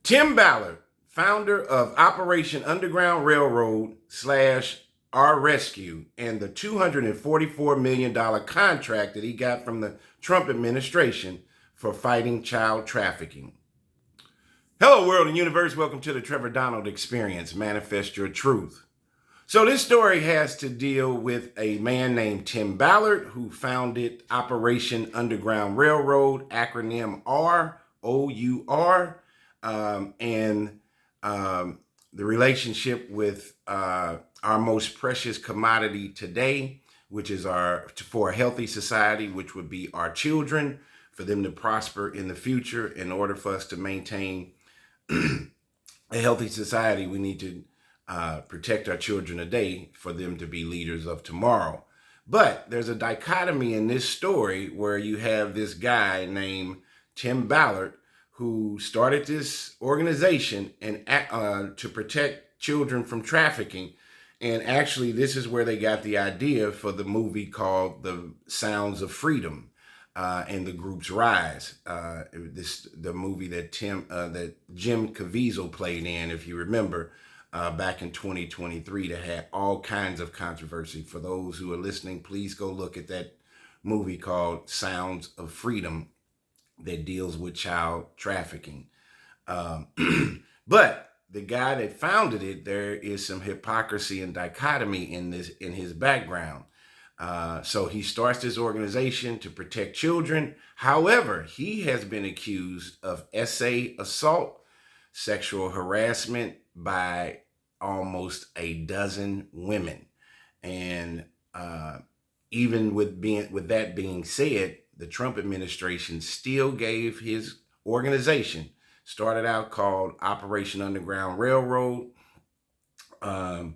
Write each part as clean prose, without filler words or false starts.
Tim Ballard, founder of Operation Underground Railroad / Our Rescue, and the $244 million contract that he got from the Trump administration for fighting child trafficking. Hello, world and universe. Welcome to the Trevor Donald Experience. Manifest your truth. So this story has to deal with a man named Tim Ballard who founded Operation Underground Railroad, acronym ROUR, and the relationship with our most precious commodity today, which is for a healthy society, which would be our children, for them to prosper in the future. In order for us to maintain a healthy society, we need to protect our children today for them to be leaders of tomorrow. But there's a dichotomy in this story where you have this guy named Tim Ballard who started this organization and to protect children from trafficking. And actually, this is where they got the idea for the movie called The Sounds of Freedom and the group's rise. The movie that Jim Caviezel played in, if you remember, back in 2023, that had all kinds of controversy. For those who are listening, please go look at that movie called Sounds of Freedom that deals with child trafficking. But the guy that founded it, there is some hypocrisy and dichotomy in his background. So he starts this organization to protect children. However, he has been accused of SA assault, sexual harassment by almost a dozen women. And even with that being said, the Trump administration still gave his organization, started out called Operation Underground Railroad, and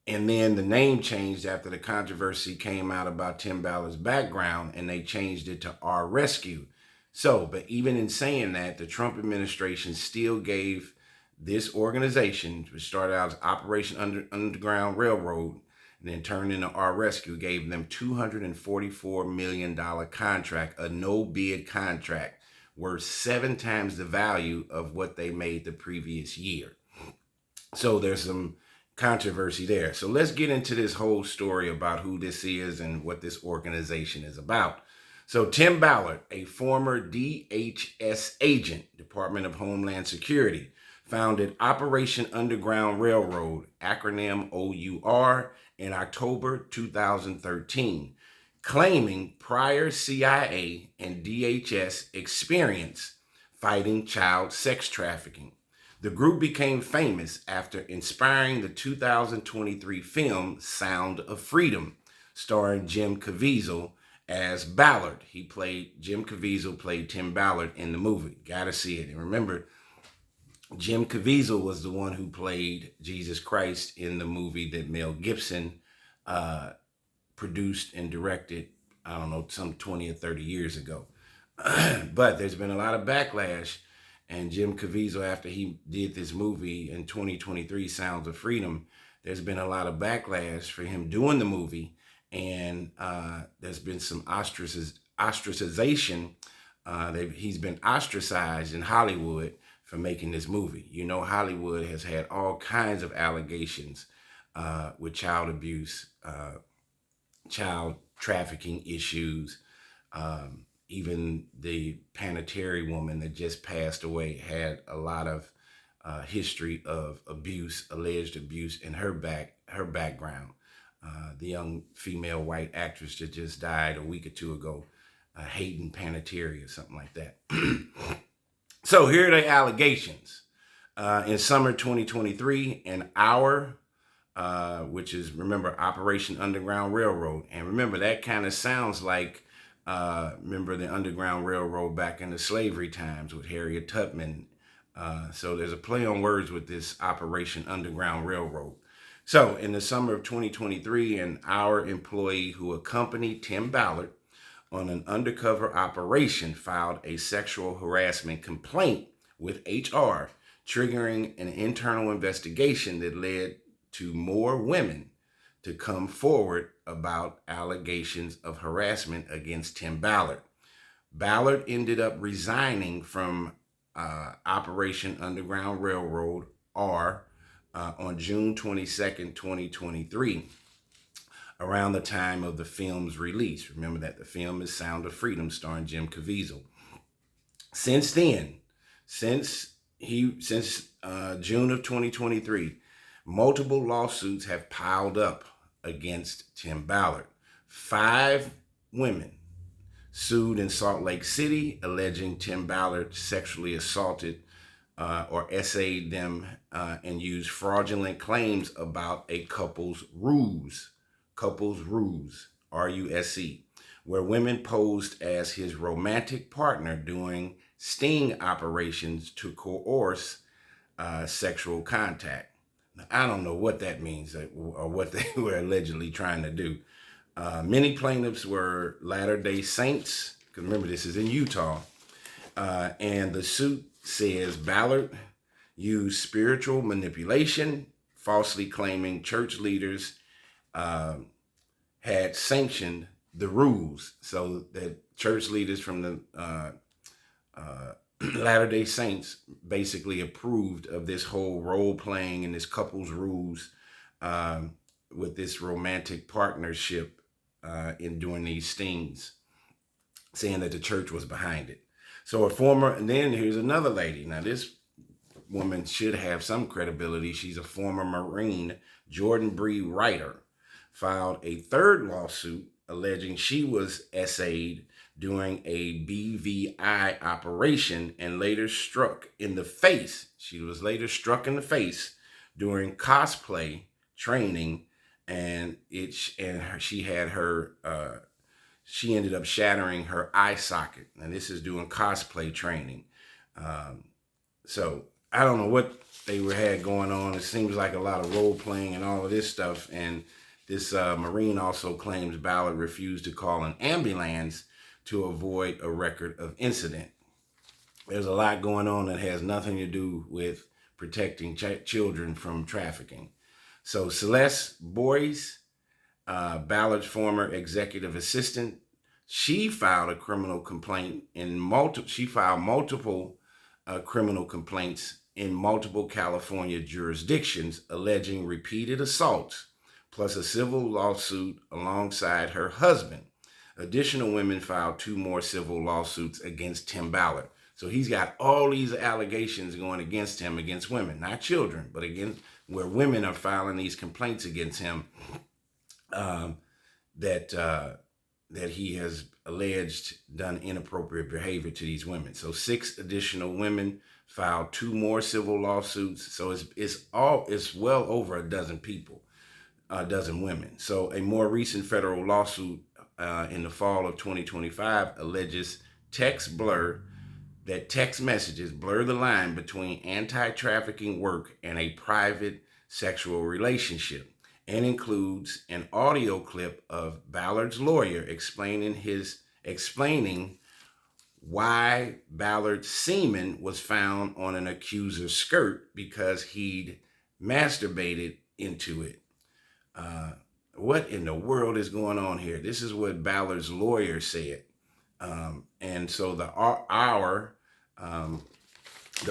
then the name changed after the controversy came out about Tim Ballard's background, and they changed it to Our Rescue. So, but even in saying that, the Trump administration still gave this organization, which started out as Operation Underground Railroad, and then turned into Our Rescue, gave them $244 million contract, a no-bid contract, worth 7 times the value of what they made the previous year. So there's some controversy there. So let's get into this whole story about who this is and what this organization is about. So Tim Ballard, a former DHS agent, Department of Homeland Security, founded Operation Underground Railroad, acronym OUR, in October 2013, claiming prior CIA and DHS experience fighting child sex trafficking. The group became famous after inspiring the 2023 film Sound of Freedom, starring Jim Caviezel as Ballard. Jim Caviezel played Tim Ballard in the movie. Gotta see it. And remember, Jim Caviezel was the one who played Jesus Christ in the movie that Mel Gibson produced and directed, I don't know, some 20 or 30 years ago. But there's been a lot of backlash, and Jim Caviezel, after he did this movie in 2023, Sounds of Freedom, there's been a lot of backlash for him doing the movie, and there's been some ostracization. He's been ostracized in Hollywood for making this movie. You know, Hollywood has had all kinds of allegations with child abuse, child trafficking issues. Even the Panettiere woman that just passed away had a lot of history of alleged abuse in her background. The young female white actress that just died a week or two ago, Hayden Panettiere or something like that. So here are the allegations. In summer 2023, an hour, which is, remember, Operation Underground Railroad. And remember, that kind of sounds like, remember the Underground Railroad back in the slavery times with Harriet Tubman. So there's a play on words with this Operation Underground Railroad. So in the summer of 2023, an Our employee who accompanied Tim Ballard on an undercover operation filed a sexual harassment complaint with HR, triggering an internal investigation that led to more women to come forward about allegations of harassment against Tim Ballard. Ballard ended up resigning from Operation Underground Railroad, or on June 22nd, 2023, around the time of the film's release. Remember that the film is Sound of Freedom, starring Jim Caviezel. Since then, since June of 2023, multiple lawsuits have piled up against Tim Ballard. 5 women sued in Salt Lake City, alleging Tim Ballard sexually assaulted or essayed them and used fraudulent claims about a couple's ruse, RUSE, where women posed as his romantic partner doing sting operations to coerce sexual contact. Now, I don't know what that means or what they were allegedly trying to do. Many plaintiffs were Latter-day Saints, because remember this is in Utah, and the suit says Ballard used spiritual manipulation, falsely claiming church leaders had sanctioned the rules, so that church leaders from the Latter-day Saints basically approved of this whole role playing and this couple's rules with this romantic partnership in doing these stings, saying that the church was behind it. So and then here's another lady. Now this woman should have some credibility. She's a former Marine, Jordan Bree Ryder, filed a third lawsuit alleging she was essayed during a BVI operation and later struck in the face. She was later struck in the face during cosplay training, and she ended up shattering her eye socket. And this is doing cosplay training. So I don't know what they had going on. It seems like a lot of role playing and all of this stuff. And this Marine also claims Ballard refused to call an ambulance to avoid a record of incident. There's a lot going on that has nothing to do with protecting children from trafficking. So Celeste Boyce, Ballard's former executive assistant, she filed a criminal complaint multiple criminal complaints in multiple California jurisdictions alleging repeated assaults, plus a civil lawsuit alongside her husband. Additional women filed 2 more civil lawsuits against Tim Ballard. So he's got all these allegations going against him, against women, not children, but against where women are filing these complaints against him that he has alleged done inappropriate behavior to these women. So 6 additional women filed 2 more civil lawsuits. So it's well over a dozen women. So a more recent federal lawsuit in the fall of 2025 alleges text messages blur the line between anti-trafficking work and a private sexual relationship, and includes an audio clip of Ballard's lawyer explaining why Ballard's semen was found on an accuser's skirt because he'd masturbated into it. What in the world is going on here? This is what Ballard's lawyer said. And so the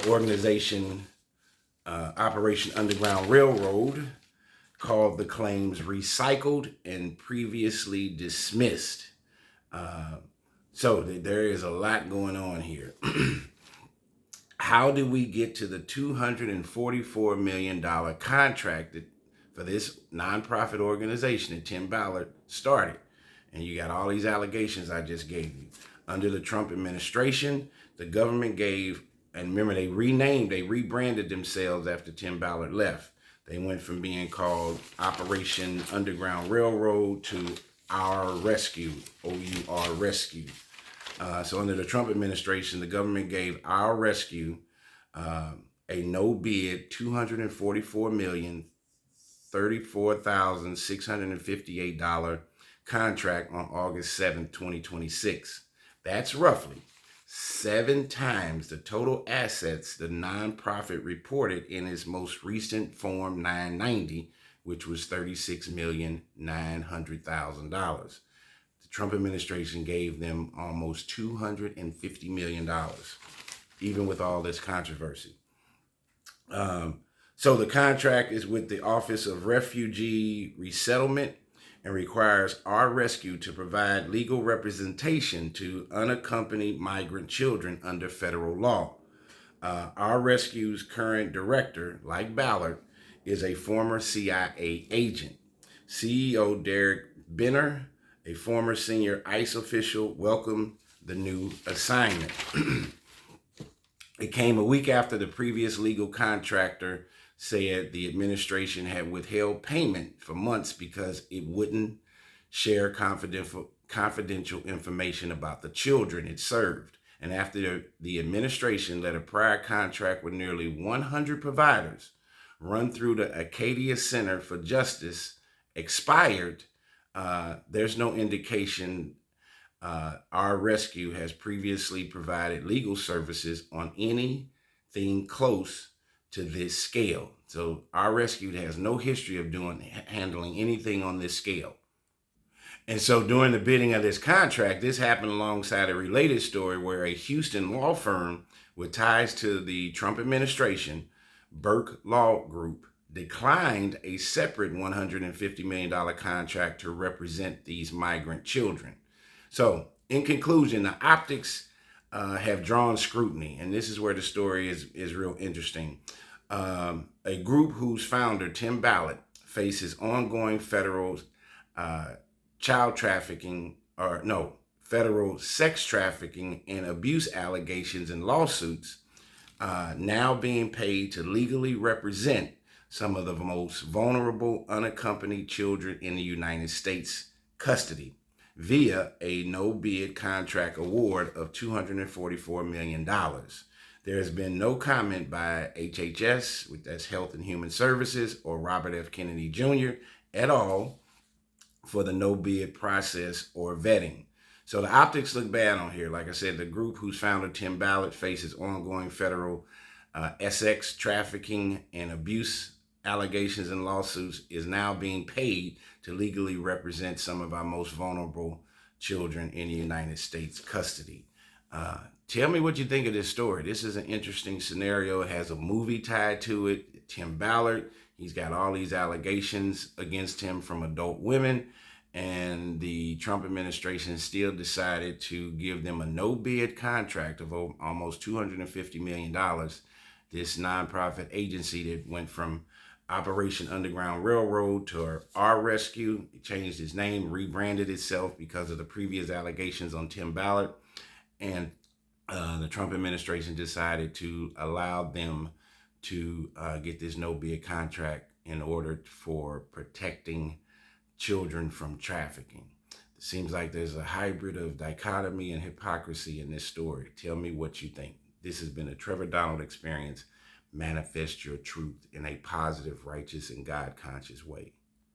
organization Operation Underground Railroad called the claims recycled and previously dismissed. So there is a lot going on here. How did we get to the $244 million contract for this nonprofit organization that Tim Ballard started? And you got all these allegations I just gave you. Under the Trump administration, the government gave, and remember they rebranded themselves after Tim Ballard left. They went from being called Operation Underground Railroad to Our Rescue, OUR Rescue. So under the Trump administration, the government gave Our Rescue a no-bid $244,034,658 contract on August 7th, 2026. That's roughly 7 times the total assets the nonprofit reported in its most recent Form 990, which was $36,900,000. The Trump administration gave them almost $250 million. even with all this controversy. So the contract is with the Office of Refugee Resettlement and requires our rescue to provide legal representation to unaccompanied migrant children under federal law. Our rescue's current director, like Ballard, is a former CIA agent. CEO Derek Benner, a former senior ICE official, welcomed the new assignment. It came a week after the previous legal contractor said the administration had withheld payment for months because it wouldn't share confidential information about the children it served. And after the administration let a prior contract with nearly 100 providers run through the Acadia Center for Justice expired, there's no indication our rescue has previously provided legal services on anything close to this scale. So our rescue has no history of handling anything on this scale. And so during the bidding of this contract, this happened alongside a related story where a Houston law firm with ties to the Trump administration, Burke Law Group, declined a separate $150 million contract to represent these migrant children. So in conclusion, the optics have drawn scrutiny, and this is where the story is real interesting. A group whose founder, Tim Ballard, faces ongoing federal federal sex trafficking and abuse allegations and lawsuits, now being paid to legally represent some of the most vulnerable unaccompanied children in the United States custody via a no-bid contract award of $244 million. There has been no comment by HHS, that's Health and Human Services, or Robert F. Kennedy Jr. at all for the no-bid process or vetting. So the optics look bad on here. Like I said, the group whose founder, Tim Ballard, faces ongoing federal sex trafficking and abuse allegations and lawsuits is now being paid to legally represent some of our most vulnerable children in the United States custody. Tell me what you think of this story. This is an interesting scenario. It has a movie tied to it. Tim Ballard, he's got all these allegations against him from adult women, and the Trump administration still decided to give them a no-bid contract of almost $250 million. This nonprofit agency that went from Operation Underground Railroad to Our Rescue. It changed its name, rebranded itself because of the previous allegations on Tim Ballard. And the Trump administration decided to allow them to get this no-bid contract in order for protecting children from trafficking. It seems like there's a hybrid of dichotomy and hypocrisy in this story. Tell me what you think. This has been a Trevor Donald Experience. Manifest your truth in a positive, righteous, and God-conscious way.